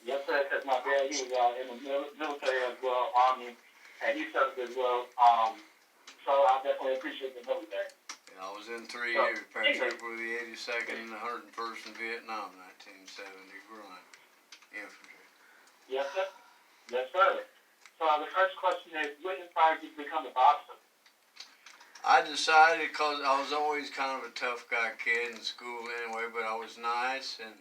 Yes, sir, because my dad, he was in the military as well, Army, and he served as well. So I definitely appreciate the military. Yeah, I was in 3 years, So, anyway, paratrooper with the 82nd and the 101st in Vietnam, 1970, grunt, infantry. yes, sir. Yes, sir. So the first question is, what inspired you to become a boxer? I decided because I was always kind of a tough guy kid in school anyway, but I was nice and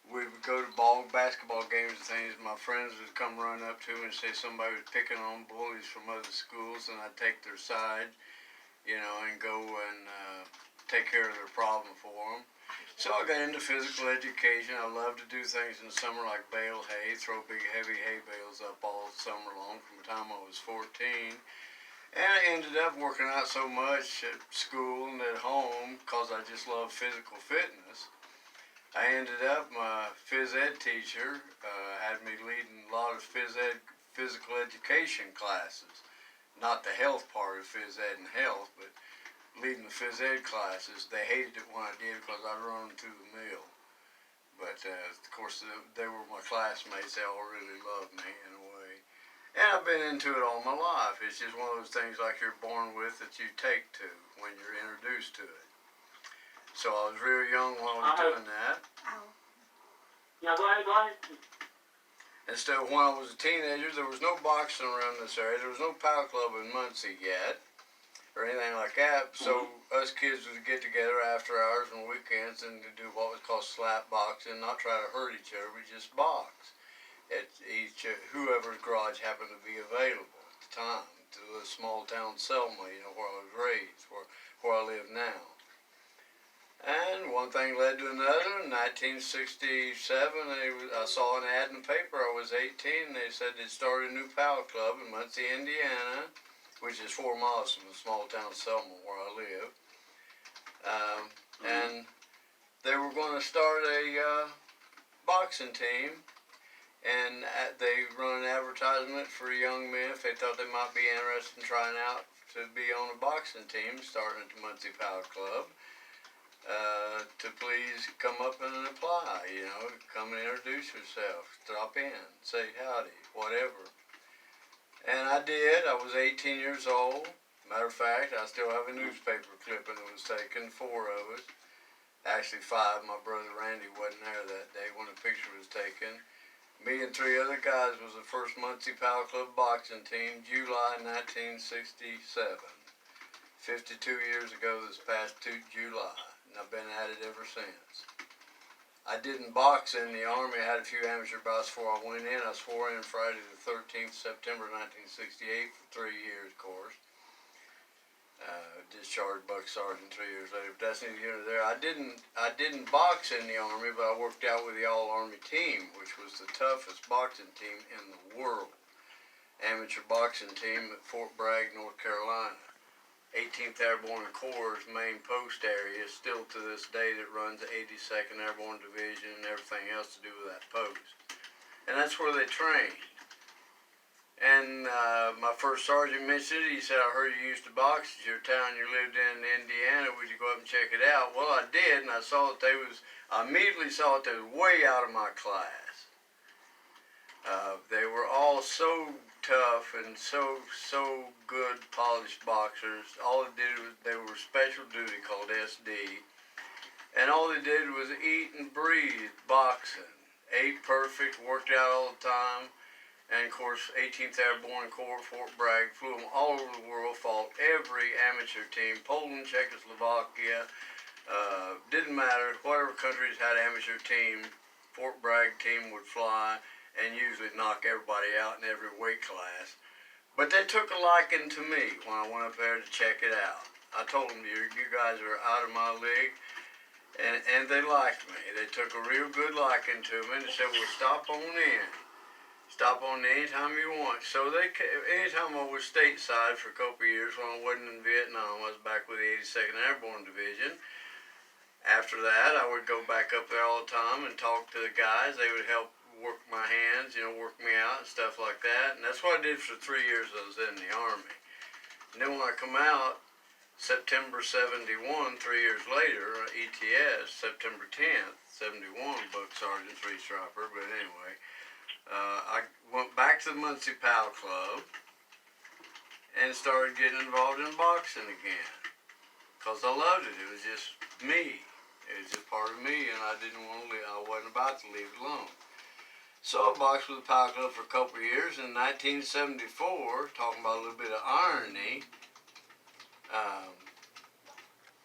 we would go to basketball games and things. My friends would come run up to me and say somebody was picking on bullies from other schools, and I'd take their side, and go and take care of their problem for them. So I got into physical education. I loved to do things in the summer like bale hay, throw big heavy hay bales up all summer long from the time I was 14. And I ended up working out so much at school and at home because I just love physical fitness. I ended up, my phys ed teacher had me leading a lot of physical education classes. Not the health part of phys ed and health, but leading the phys ed classes. They hated it when I did because I'd run them through the mill. But of course, they were my classmates. They all really loved me in a way. And I've been into it all my life. It's just one of those things like you're born with that you take to when you're introduced to it. So I was real young while I was doing that. Yeah, go ahead, go ahead. And so when I was a teenager, there was no boxing around this area. There was no power club in Muncie yet or anything like that. So us kids would get together after hours and weekends and do what was called slap boxing, not try to hurt each other, but just box at whoever's garage happened to be available at the time. To the small town Selma, where I was raised, where I live now. And one thing led to another. In 1967, I saw an ad in the paper. I was 18, and they said they'd started a new power club in Muncie, Indiana, which is 4 miles from the small town Selma where I live. And they were going to start a boxing team, and they run an advertisement for young men if they thought they might be interested in trying out to be on a boxing team starting at the Muncie Power Club. To please come up and apply, come and introduce yourself, drop in, say howdy, whatever. And I did. I was 18 years old. Matter of fact, I still have a newspaper clipping that was taken, 4 of us. Actually 5. My brother Randy wasn't there that day when the picture was taken. Me and 3 other guys was the first Muncie Power Club boxing team, July 1967. 52 years ago this past July. And I've been at it ever since. I didn't box in the Army. I had a few amateur bouts before I went in. I swore in Friday the 13th, September 1968 for 3 years, of course. Discharged buck sergeant 3 years later. But that's neither here nor there. I didn't box in the Army, but I worked out with the All-Army team, which was the toughest boxing team in the world. Amateur boxing team at Fort Bragg, North Carolina. 18th Airborne Corps' main post area, still to this day, that runs the 82nd Airborne Division and everything else to do with that post. And that's where they trained. And my first sergeant mentioned it. He said, I heard you used to box at your town you lived in Indiana. Would you go up and check it out? Well, I did, and I immediately saw that they was way out of my class. They were all so tough and so good, polished boxers. All they did was they were special duty called SD, and all they did was eat and breathe boxing. Ate perfect, worked out all the time, and of course 18th Airborne Corps, Fort Bragg, flew them all over the world, fought every amateur team, Poland, Czechoslovakia, didn't matter, whatever countries had amateur team, Fort Bragg team would fly and usually knock everybody out in every weight class. But they took a liking to me when I went up there to check it out. I told them, you guys are out of my league, and they liked me. They took a real good liking to me and they said, well, stop on in. Stop on anytime you want. So anytime I was stateside for a couple of years when I wasn't in Vietnam, I was back with the 82nd Airborne Division. After that, I would go back up there all the time and talk to the guys. They would help work my hands, work me out and stuff like that. And that's what I did for 3 years I was in the Army. And then when I come out, September 71, 3 years later, ETS, September 10th, 71, buck sergeant, 3 striper, but anyway, back to the Muncie Pal Club and started getting involved in boxing again. Because I loved it. It was just me. It was just part of me, and I didn't want to leave. I wasn't about to leave it alone. So I boxed with the Pal Club for a couple of years. In 1974, talking about a little bit of irony,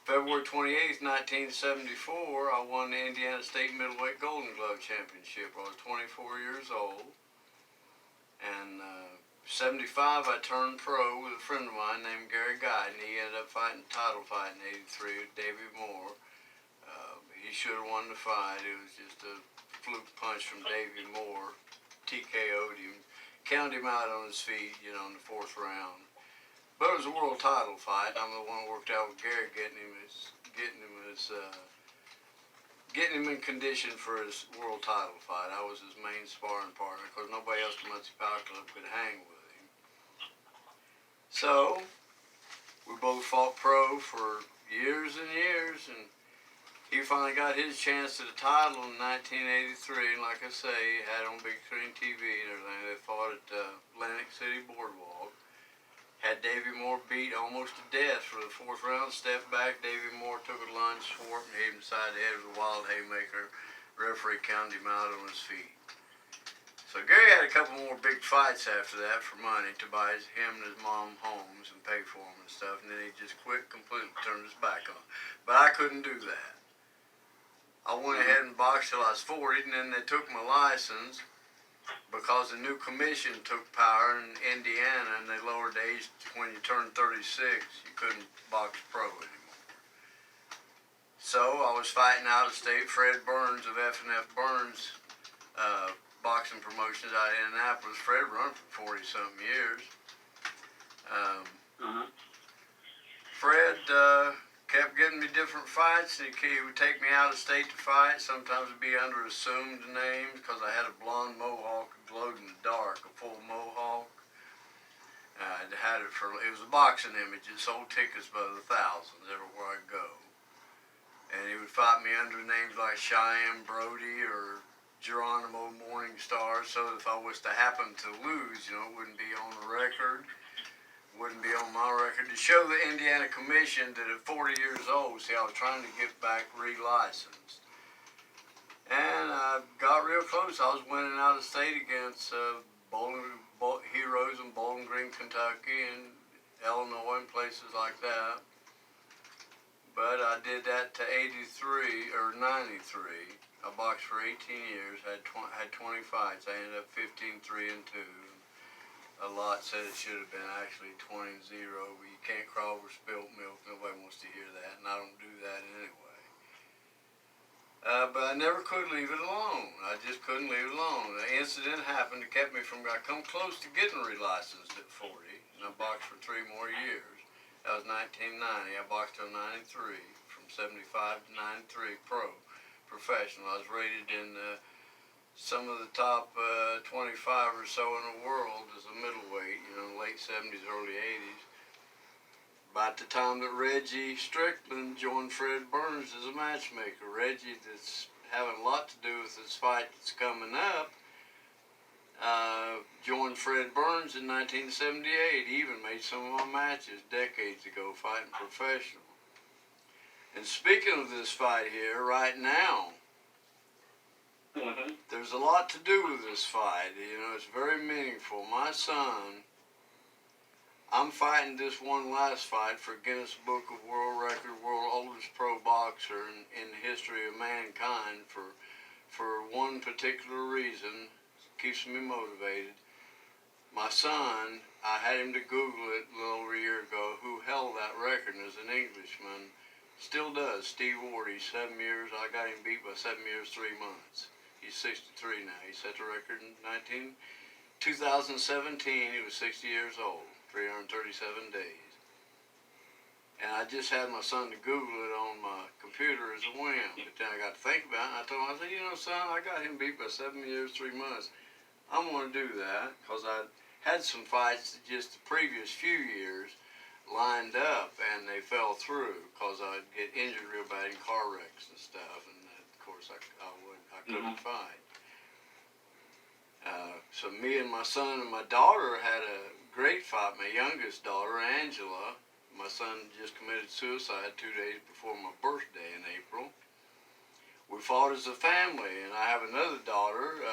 February 28th, 1974, I won the Indiana State Middleweight Golden Glove Championship. I was 24 years old. And 75, I turned pro with a friend of mine named Gary Guy, and he ended up fighting a title fight in 83 with Davey Moore. He should have won the fight. It was just a fluke punch from Davey Moore. TKO'd him, counted him out on his feet, in the 4th round. But it was a world title fight. I'm the one who worked out with Gary, getting him in condition for his world title fight. I was his main sparring partner because nobody else in Muncie Power Club could hang with him. So we both fought pro for years and years, and he finally got his chance at the title in 1983. And like I say, he had it on big screen TV and everything. They fought at Atlantic City Boardwalk. Had Davey Moore beat almost to death for the 4th round. Stepped back. Davey Moore took a lunge, swore and hit him side the head with a wild haymaker. Referee counted him out on his feet. So Gary had a couple more big fights after that for money to buy him and his mom homes and pay for them and stuff. And then he just quit completely, turned his back on. But I couldn't do that. I went ahead and boxed till I was 40, and then they took my license. Because the new commission took power in Indiana and they lowered the age when you turned 36, you couldn't box pro anymore. So I was fighting out of state. Fred Burns of F&F Burns Boxing Promotions out of Indianapolis. Fred run for 40-something years. Fred kept getting me different fights. He would take me out of state to fight. Sometimes it'd be under assumed names because I had a blonde mohawk that glowed in the dark, a full mohawk. It was a boxing image. It sold tickets by the thousands everywhere I go. And he would fight me under names like Cheyenne Brody or Geronimo Morningstar, so if I was to happen to lose, it wouldn't be on the record. Wouldn't be on my record, to show the Indiana Commission that at 40 years old, I was trying to get back re-licensed. And I got real close. I was winning out of state against heroes in Bowling Green, Kentucky, and Illinois, and places like that. But I did that to 83 or 93. I boxed for 18 years, had 20 fights. I ended up 15-3-2. A lot said it should have been actually 20-0, but you can't crawl over spilt milk. Nobody wants to hear that, and I don't do that anyway. But I never could leave it alone. I just couldn't leave it alone. The incident happened that kept me from, I come close to getting relicensed at 40, and I boxed for 3 more years. That was 1990. I boxed till 93, from 75 to 93, professional. I was rated in some of the top 25 or so in the world as a middleweight, late 70s, early 80s. About the time that Reggie Strickland joined Fred Burns as a matchmaker. Reggie, that's having a lot to do with this fight that's coming up, joined Fred Burns in 1978. He even made some of my matches decades ago fighting professional. And speaking of this fight here, right now, there's a lot to do with this fight. It's very meaningful. My son, I'm fighting this one last fight for Guinness Book of World Record, world oldest pro boxer in the history of mankind for one particular reason. Keeps me motivated. My son, I had him to Google it a little over a year ago, who held that record as an Englishman. Still does. Steve Ward, he's 7 years. I got him beat by 7 years, 3 months. He's 63 now. He set the record in 2017. He was 60 years old, 337 days. And I just had my son to Google it on my computer as a whim. But then I got to think about it, and I told him, I said, son, I got him beat by 7 years, 3 months. I'm going to do that because I had some fights just the previous few years lined up, and they fell through because I'd get injured real bad in car wrecks and stuff, and of course I couldn't fight. So me and my son and my daughter had a great fight. My youngest daughter, Angela, my son just committed suicide 2 days before my birthday in April. We fought as a family, and I have another daughter,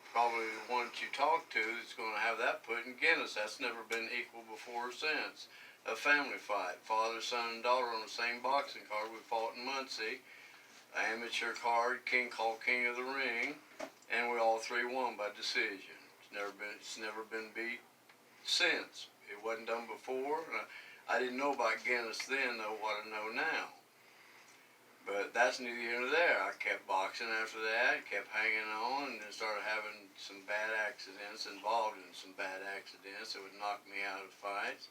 probably the one that you talked to, that's going to have that put in Guinness. That's never been equal before or since. A family fight. Father, son, and daughter on the same boxing card. We fought in Muncie. Amateur card, called King of the Ring, and we all three won by decision. It's never been beat since. It wasn't done before. I didn't know about Guinness then, though, what I know now. But that's neither here nor there. I kept boxing after that, kept hanging on, and then started having some bad accidents, involved in some bad accidents that would knock me out of fights.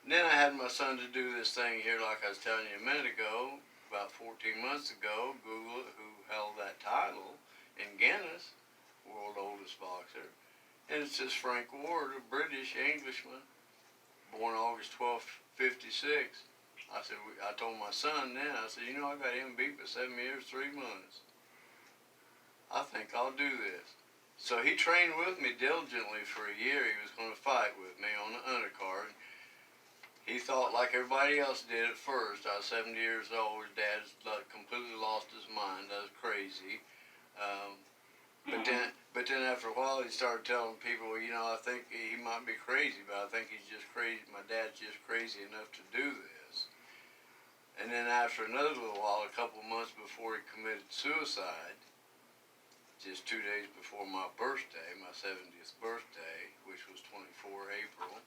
And then I had my son to do this thing here, like I was telling you a minute ago, about 14 months ago. Google it, who held that title in Guinness, world oldest boxer. And it's just Frank Ward, a British Englishman, born August 12th, 56. I told my son then, I said, I got him beat for 7 years, 3 months. I think I'll do this. So he trained with me diligently for a year. He was going to fight with me on the undercard. He thought like everybody else did at first. I was 70 years old. His dad completely lost his mind. That was crazy. But then after a while, he started telling people, I think he might be crazy, but I think he's just crazy. My dad's just crazy enough to do this. And then after another little while, a couple months before he committed suicide, just 2 days before my birthday, my 70th birthday, which was 24 April.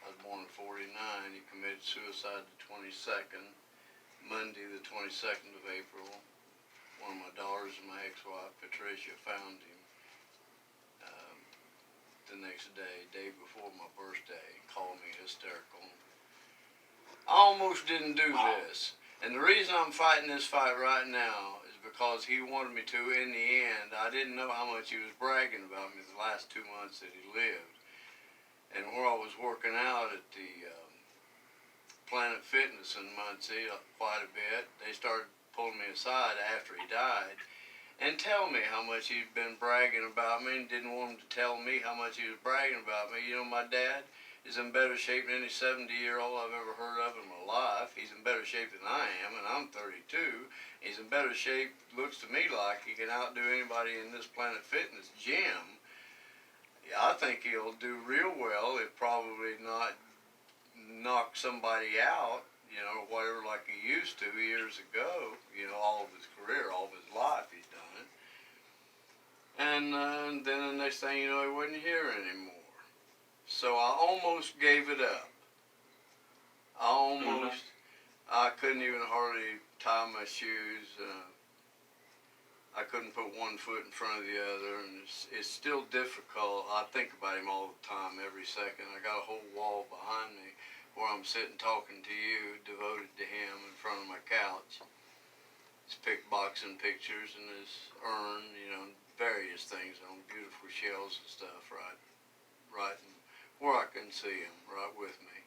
I was born in 49. He committed suicide the 22nd, Monday the 22nd of April. One of my daughters and my ex-wife, Patricia, found him the next day before my birthday, called me hysterical. I almost didn't do this. And the reason I'm fighting this fight right now is because he wanted me to in the end. I didn't know how much he was bragging about me the last 2 months that he lived. And where I was working out at the Planet Fitness in Muncie quite a bit, they started pulling me aside after he died and tell me how much he'd been bragging about me, and didn't want him to tell me how much he was bragging about me. My dad is in better shape than any 70-year-old I've ever heard of in my life. He's in better shape than I am, and I'm 32. He's in better shape, looks to me like he can outdo anybody in this Planet Fitness gym. Yeah, I think he'll do real well, if probably not knock somebody out, whatever, like he used to years ago. All of his career, all of his life, he's done it. And then the next thing you know, he wasn't here anymore. So I almost gave it up. I couldn't even hardly tie my shoes. I couldn't put one foot in front of the other, and it's still difficult. I think about him all the time, every second. I got a whole wall behind me where I'm sitting talking to you, devoted to him in front of my couch. His boxing pictures and his urn, various things on beautiful shells and stuff, right where I can see him, right with me.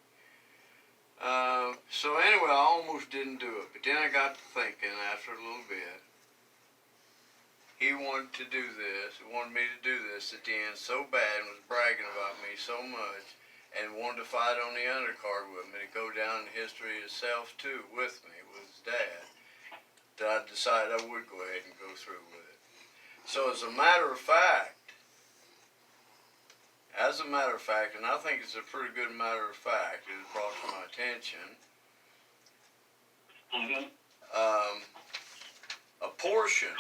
So anyway, I almost didn't do it, but then I got to thinking after a little bit. He wanted to do this, he wanted me to do this at the end so bad, and was bragging about me so much, and wanted to fight on the undercard with me, to go down in history himself too, with me, with his dad, that I decided I would go ahead and go through with it. So as a matter of fact, and I think it's a pretty good matter of fact, it was brought to my attention, a portion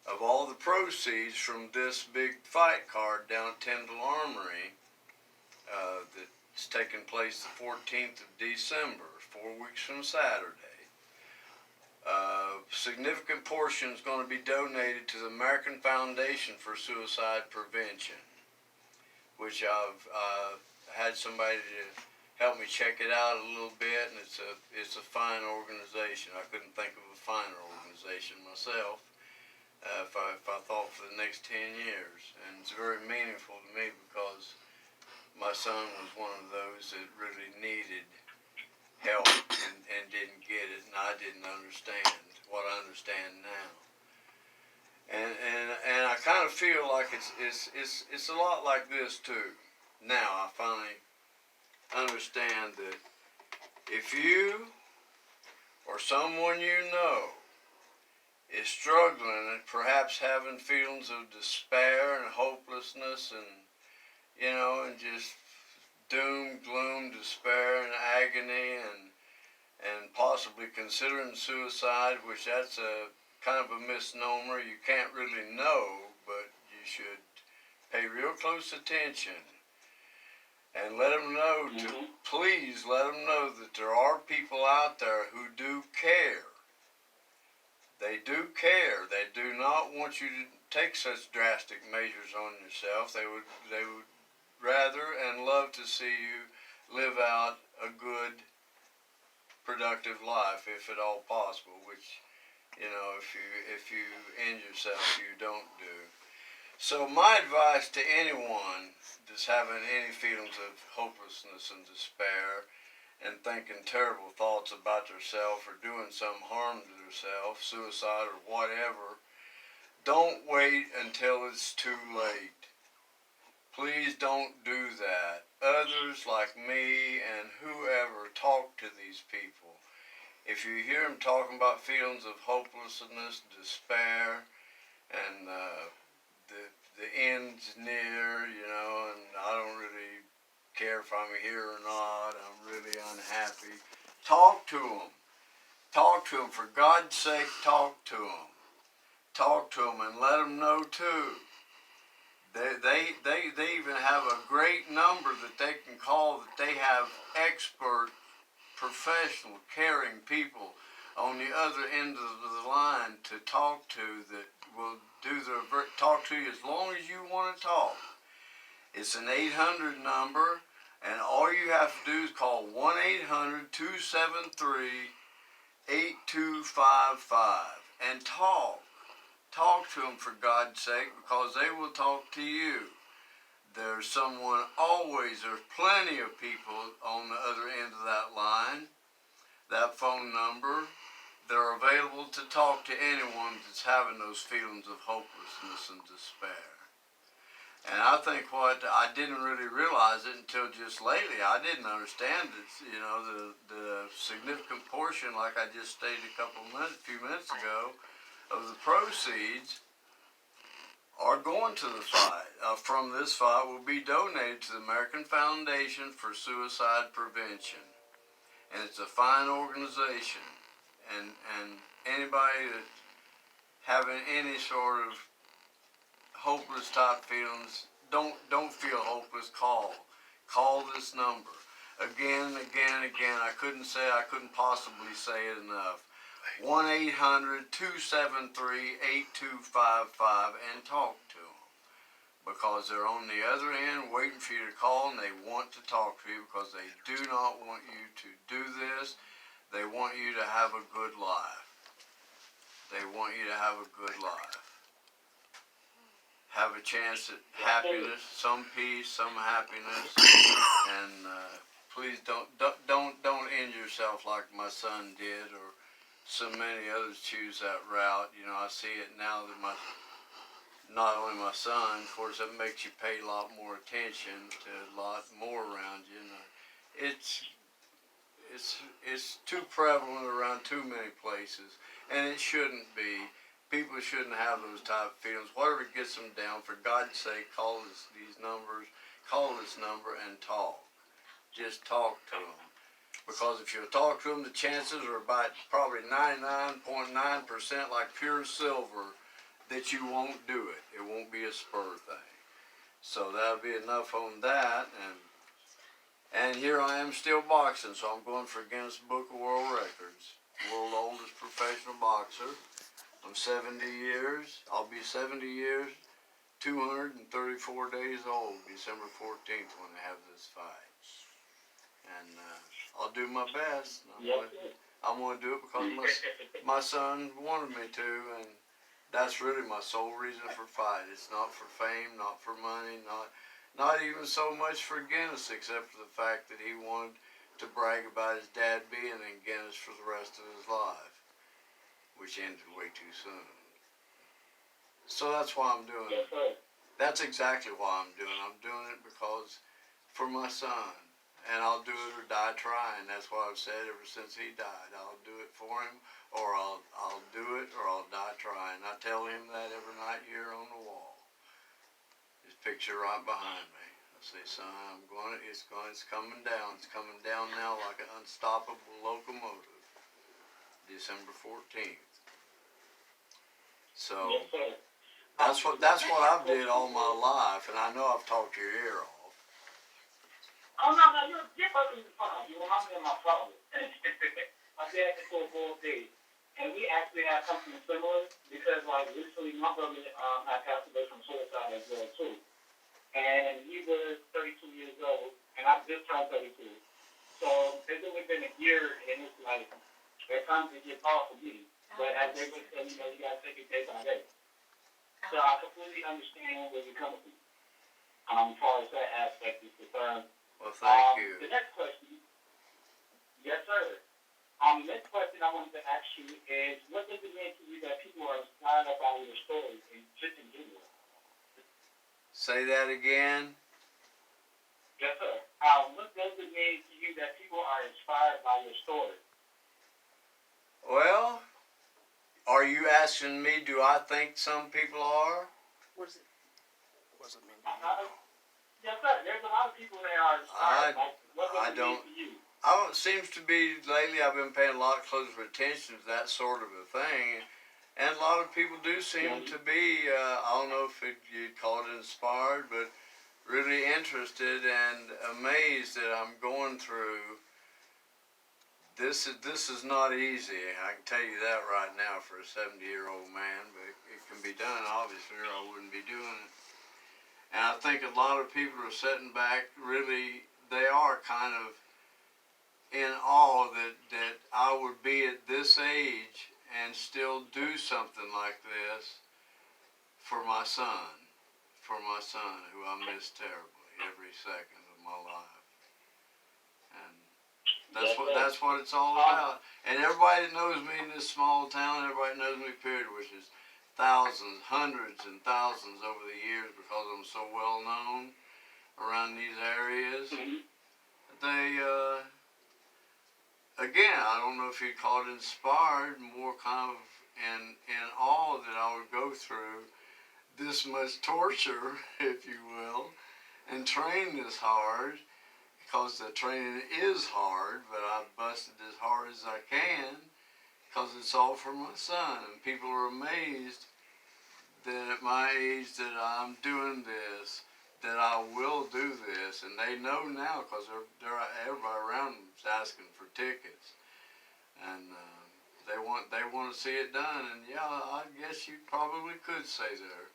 of all the proceeds from this big fight card down at Tyndall Armory that's taking place the 14th of December, 4 weeks from Saturday. Significant portion is going to be donated to the American Foundation for Suicide Prevention, which I've had somebody to help me check it out a little bit, and it's a fine organization. I couldn't think of a finer organization myself. If I thought for the next 10 years. And it's very meaningful to me because my son was one of those that really needed help and didn't get it, and I didn't understand what I understand now. And I I kind of feel like it's a lot like this too. Now I finally understand that if you or someone you know is struggling and perhaps having feelings of despair and hopelessness and and just doom, gloom, despair and agony and possibly considering suicide, which that's a kind of a misnomer. You can't really know, but you should pay real close attention and let them know please let them know that there are people out there who do care. They do care. They do not want you to take such drastic measures on yourself. They would rather and love to see you live out a good, productive life, if at all possible, which, if you end yourself, you don't do. So my advice to anyone that's having any feelings of hopelessness and despair and thinking terrible thoughts about themselves or doing some harm to themselves, suicide or whatever, don't wait until it's too late. Please don't do that. Others like me and whoever talk to these people. If you hear them talking about feelings of hopelessness, despair, and the end's near, and I don't really care if I'm here or not, I'm really unhappy. Talk to them. Talk to them. For God's sake, talk to them. Talk to them and let them know too. They even have a great number that they can call, that they have expert, professional, caring people on the other end of the line to talk to, that will talk to you as long as you want to talk. It's an 800 number, and all you have to do is call 1-800-273-8255 and talk. Talk to them, for God's sake, because they will talk to you. There's plenty of people on the other end of that line, that phone number. They're available to talk to anyone that's having those feelings of hopelessness and despair. And I think what I didn't really realize it until just lately. I didn't understand it, the significant portion, like I just stated a few minutes ago, of the proceeds are going to the fight. From this fight will be donated to the American Foundation for Suicide Prevention. And it's a fine organization. And anybody that having any sort of hopeless type feelings, don't feel hopeless, call this number again and again and again. I couldn't possibly say it enough. 1-800-273-8255 and talk to them, because they're on the other end waiting for you to call, and they want to talk to you because they do not want you to do this. They want you to have a good life. They want you to have a good life. Have a chance at happiness, some peace, some happiness, and please don't end yourself like my son did, or so many others choose that route. I see it now that not only my son, of course, it makes you pay a lot more attention to a lot more around you. It's too prevalent around too many places, and it shouldn't be. People shouldn't have those type of feelings. Whatever gets them down, for God's sake, call this number and talk. Just talk to them. Because if you talk to them, the chances are about probably 99.9% like pure silver that you won't do it. It won't be a spur thing. So that'll be enough on that. And here I am still boxing, so I'm going for Guinness Book of World Records. World oldest professional boxer. I'm 70 years. I'll be 70 years, 234 days old, December 14th, when I have this fight. And I'll do my best. I'm going to do it because my son wanted me to, and that's really my sole reason for fight. It's not for fame, not for money, not even so much for Guinness, except for the fact that he wanted to brag about his dad being in Guinness for the rest of his life, which ended way too soon. So that's why I'm doing Yes, it. sir. That's exactly why I'm doing it. I'm doing it because for my son. And I'll do it or die trying. That's what I've said ever since he died. I'll do it for him, or I'll do it, or I'll die trying. I tell him that every night here on the wall. His picture right behind me. I say, son, it's coming down. It's coming down now like an unstoppable locomotive. December 14th. So Yes, sir. that's what I've did all my life, and I know I've talked your ear off. Oh, no, no, you're perfectly fine. You remind me of my father. My dad is so full day. And we actually have something similar because, like, recently my brother had passed away from suicide as well, too. And he was 32 years old, and I just turned 32. So it's only been a year, and it's like, at times it gets hard for me. But as they would say, you got to take it day by day. So I completely understand where you're coming from. As far as that aspect is concerned. Well, thank you. The next question, yes, sir. The next question I wanted to ask you is, what does it mean to you that people are inspired by your stories and just in general? Say that again. Yes, sir. What does it mean to you that people are inspired by your story? Well, are you asking me, do I think some people are? What does it mean to Uh, you? yes, sir. There's a lot of people that are inspired. Like, what does I it don't. mean to you? It seems to be lately I've been paying a lot closer attention to that sort of a thing. And a lot of people do seem to be, I don't know if you'd call it inspired, but really interested and amazed that I'm going through. This is not easy. I can tell you that right now for a 70-year-old man, but it can be done, obviously, or I wouldn't be doing it. And I think a lot of people are sitting back, really, they are kind of in awe that I would be at this age and still do something like this for my son, who I miss terribly every second of my life. And that's what it's all about. And everybody that knows me in this small town, everybody knows me, period, which is thousands, hundreds and thousands over the years because I'm so well known around these areas. They, again, I don't know if you'd call it inspired, more kind of in awe that I would go through this much torture, if you will, and train this hard, because the training is hard, but I've busted as hard as I can, because it's all for my son, and people are amazed that at my age that I'm doing this, that I will do this, and they know now because everybody around them is asking for tickets, and they want to see it done. And yeah, I guess you probably could say they're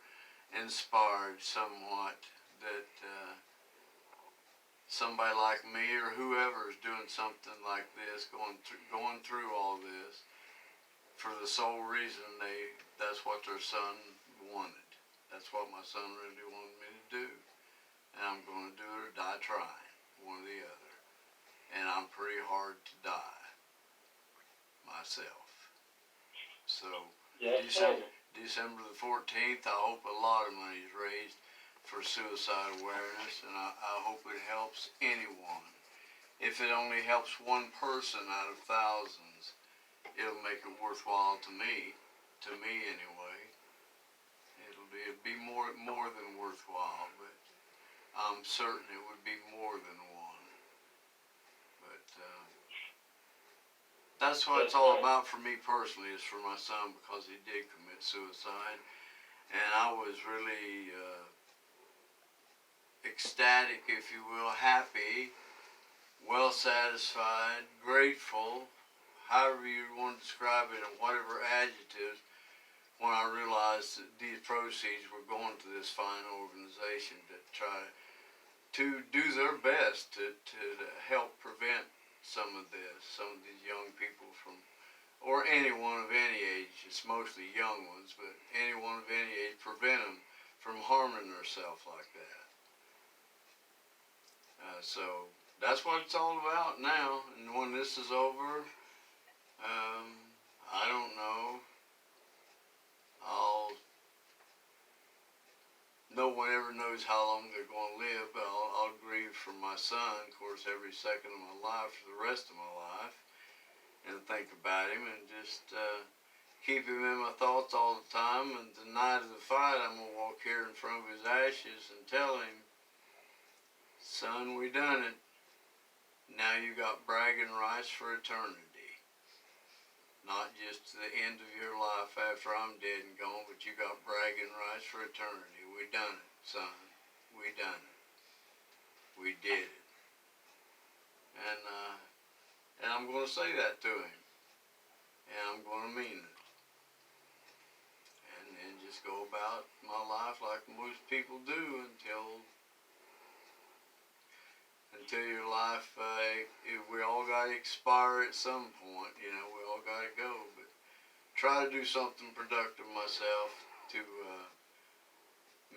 inspired somewhat that somebody like me or whoever is doing something like this, going through all this for the sole reason that's what their son wanted. That's what my son really wanted me to do. And I'm going to do it or die trying, one or the other. And I'm pretty hard to die myself. So Yes, December the 14th, I hope a lot of money is raised for suicide awareness, and I hope it helps anyone. If it only helps one person out of thousands, it'll make it worthwhile to me anyway. It'll be more than worthwhile, but I'm certain it would be more than one. But that's what it's all about for me personally, is for my son, because he did commit suicide. And I was really ecstatic, if you will, happy, well satisfied, grateful, however you want to describe it, and whatever adjectives, when I realized that these proceeds were going to this fine organization to try to do their best to help prevent some of these young people from, or anyone of any age, it's mostly young ones, but anyone of any age, prevent them from harming themselves like that. So that's what it's all about now. And when this is over, I don't know. no one ever knows how long they're going to live, but I'll grieve for my son, of course, every second of my life for the rest of my life, and think about him and just keep him in my thoughts all the time. And the night of the fight, I'm going to walk here in front of his ashes and tell him, son, we done it. Now you got bragging rights for eternity. Not just to the end of your life after I'm dead and gone, but you got bragging rights for eternity. We done it, son. We done it. We did it. And I'm going to say that to him. And I'm going to mean it. And just go about my life like most people do until your life, we all got to expire at some point, we all got to go, but try to do something productive myself to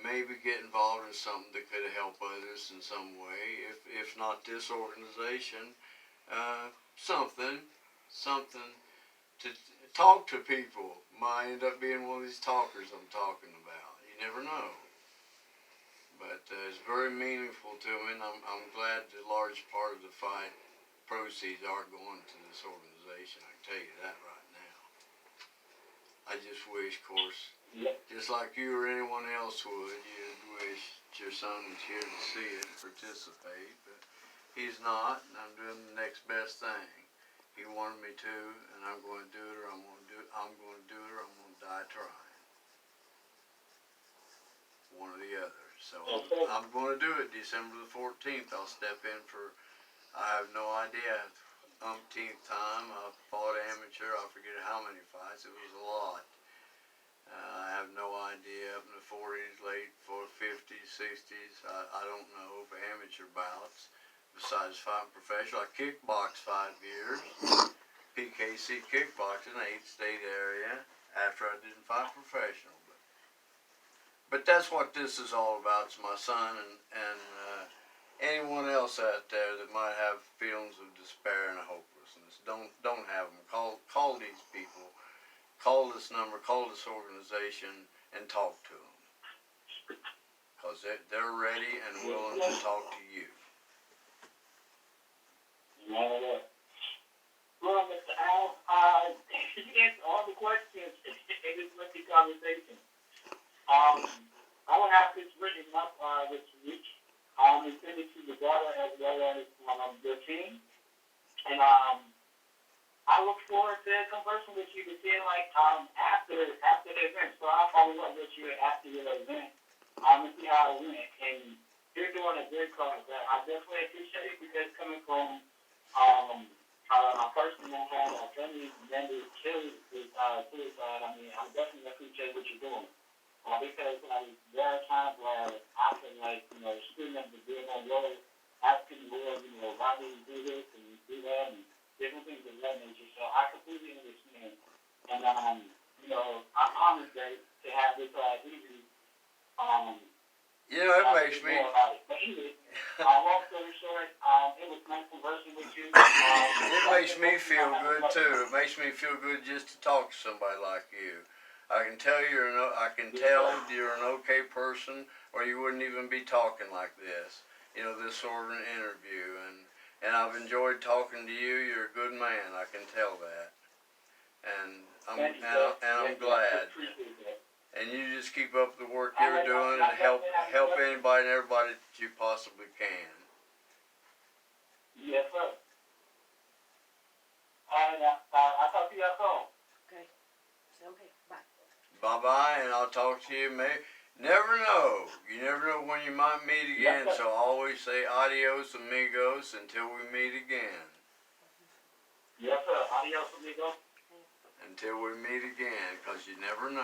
maybe get involved in something that could help others in some way, if not this organization, something to talk to people. Might end up being one of these talkers I'm talking about. You never know. But it's very meaningful to me, and I'm glad the large part of the fight proceeds are going to this organization. I can tell you that right now. I just wish, of course, just like you or anyone else would, you'd wish your son was here to see it and participate, but he's not, and I'm doing the next best thing. He wanted me to, and I'm going to do it, or I'm going to do it, or I'm going to die trying. One or the other. So I'm going to do it December the 14th. I'll step in for, I have no idea, umpteenth time. I've fought amateur. I forget how many fights. It was a lot. I have no idea. Up in the 40s, late 50s, 60s. I don't know. For amateur bouts. Besides fighting professional, I kickboxed 5 years. PKC kickboxing, 8th state area. After I didn't fight professional. But that's what this is all about. It's my son and anyone else out there that might have feelings of despair and hopelessness. Don't have them. Call these people. Call this number. Call this organization and talk to them. Because they're ready and willing to talk to you. Well, Mr. Al, you answered all the questions in this lengthy conversation. I will have this written up this week and send it to the daughter as well as your team. And I look forward to conversing with you to see after the event. So I'll follow up with you after your event and see how it went. And you're doing a good cause. I definitely appreciate it because coming from a person that had a family member killed suicide, I mean, I definitely appreciate what you're doing. Because there are times where I feel like, students are doing their role, asking the world, why do you do this and do that and different things of that nature. So I completely understand. And, I'm honored to have this easy. It makes me. But anyway, long story short, it was nice conversing with you. It makes me feel good too. It makes me feel good just to talk to somebody like you. I can tell you're an okay person, or you wouldn't even be talking like this. This sort of an interview, and I've enjoyed talking to you. You're a good man. I can tell that, and I'm glad. And you just keep up the work you're doing and help anybody and everybody that you possibly can. Yes, sir. I'll talk to you at home. Okay. Okay. Bye. Bye-bye, and I'll talk to you. Never know. You never know when you might meet again, so I always say adios, amigos, until we meet again. Yes, sir. Adios, amigos. Until we meet again, because you never know.